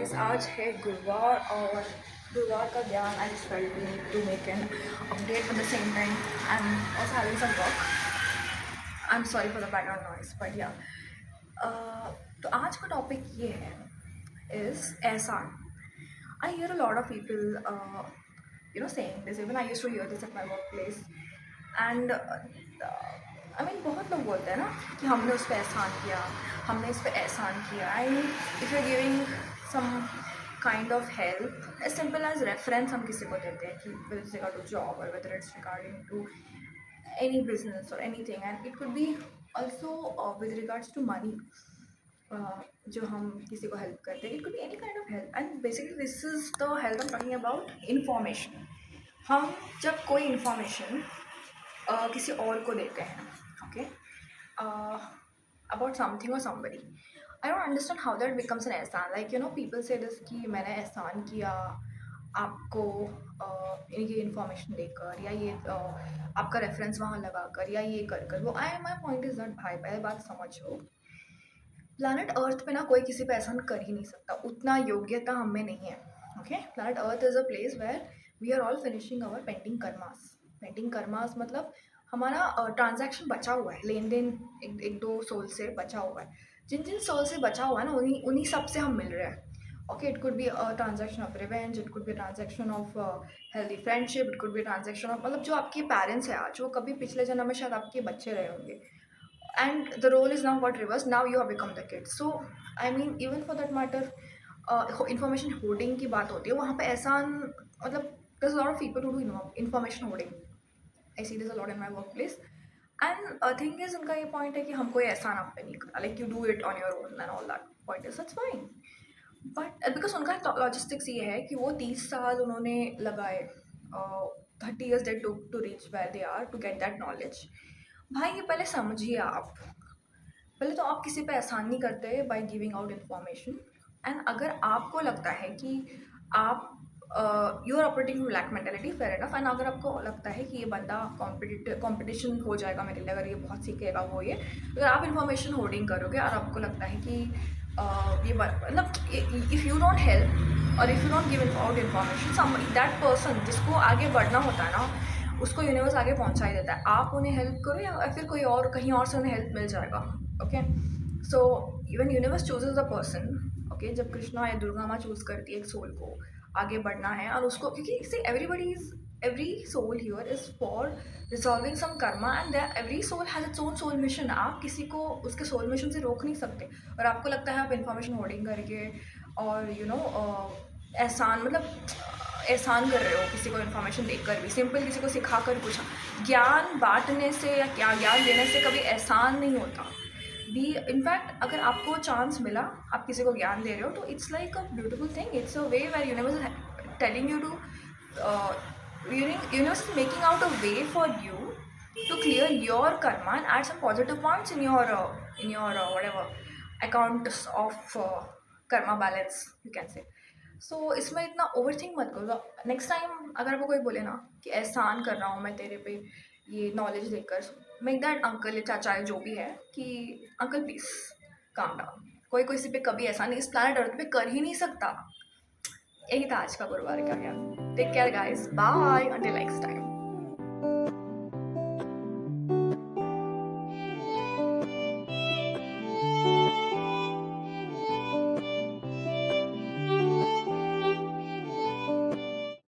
Guys, आज है गुरुवार और गुरुवार का ज्ञान I just felt to make an update at the same time I am also having some work. I am sorry for the background noise but या तो आज का टॉपिक ये है इज़ एहसान। I hear a lot of people saying this. Even I used to hear this at my workplace and I mean बहुत लोग बोलते हैं ना कि हमने उस पर एहसान किया, हमने इस पर एहसान किया। I mean if you giving some kind of help as simple as reference हम किसी को देते हैं कि विद रिगार्ड टू जॉब और whether it's regarding to any business or anything, and it could be also with regards to money, जो हम किसी को हेल्प करते हैं। It could be any kind of help and basically this is the help I am talking about information. हम जब कोई information किसी और को देते हैं, ओके, अबाउट समथिंग और somebody, I don't understand how that becomes N एहसान। लाइक पीपल से दिस कि मैंने एहसान किया आपको इनकी इन्फॉर्मेशन देकर, या ये आपका रेफरेंस वहाँ लगा कर, या ये कर कर वो। आई माई पॉइंट इज़ नॉट, भाई पहले बात समझो, प्लानट अर्थ पे ना कोई किसी पे एहसान कर ही नहीं सकता, उतना योग्यता हम में नहीं है। Okay, planet earth is a place where we are all finishing our pending karmas. Pending karmas मतलब हमारा ट्रांजैक्शन बचा हुआ है, लेन देन एक दो सोल से बचा हुआ है। जिन जिन सोल से बचा हुआ है ना, उन्हीं उन्हीं सब से हम मिल रहे हैं। Okay, it could be a transaction of revenge, it could be transaction of healthy friendship, it could be transaction of, मतलब जो आपके पेरेंट्स हैं आज, वो कभी पिछले जन्म में शायद आपके बच्चे रहे होंगे, and the role is now got reversed, now you have become the kid. So I mean even for that matter, information hoarding की बात होती है वहाँ पे एहसान, मतलब there's a lot of people who do information hoarding. I see this a lot in my workplace, and thing is उनका ये point है कि हम कोई एहसान आप पे नहीं करा, like you do it on your own and all that. Point is that's fine, but because उनका लॉजिस्टिक्स ये है कि वो 30 साल उन्होंने लगाए, 30 years they took to reach where they are to get that knowledge. भाई ये पहले समझिए आप, पहले तो आप किसी पे एहसान नहीं करते by giving out information. And अगर आपको लगता है कि आप you are operating black mentality, fair enough, and अगर आपको लगता है कि ये बंदा कॉम्पिटिशन हो जाएगा मेरे लिए, अगर ये बहुत सीखेगा वो, ये अगर आप इन्फॉर्मेशन होर्डिंग करोगे और आपको लगता है कि ये मतलब इफ़ यू डोंट हेल्प और if you don't give out information, that person जिसको आगे बढ़ना होता है ना, उसको यूनिवर्स आगे पहुंचा ही देता है। आप उन्हें हेल्प करो या फिर कोई और कहीं और से उन्हें हेल्प मिल जाएगा। Okay, so even universe chooses the person. Okay, जब कृष्णा या दुर्गा माँ चूज करती है एक सोल को आगे बढ़ना है, और उसको, क्योंकि see every soul here is for resolving some karma, and every soul has its own soul mission. आप किसी को उसके सोल मिशन से रोक नहीं सकते। और आपको लगता है आप इन्फॉर्मेशन होर्डिंग करके और एहसान, मतलब एहसान कर रहे हो किसी को इन्फॉर्मेशन देकर भी, सिंपल किसी को सिखा कर कुछ ज्ञान बांटने से या क्या ज्ञान देने से कभी एहसान नहीं होता। भी इनफैक्ट अगर आपको चांस मिला, आप किसी को ज्ञान दे रहे हो, तो it's like a beautiful thing, it's a way where universe telling you to, universe is making out a way for you to clear your karma and add some positive points in your whatever accounts of karma balance, you can say. So इसमें इतना over think मत करो। Next time अगर आपको कोई बोले ना कि एहसान कर रहा हूँ मैं तेरे पे ये नॉलेज देकर, मेक दैट अंकल या चाचा जो भी है कि अंकल प्लीज काम डाउन, कोई किसी पे कभी एहसान इस प्लानट अर्थ पे कर ही नहीं सकता। यही था आज का गुरुवार का ज्ञान। Take care guys, bye, until next time.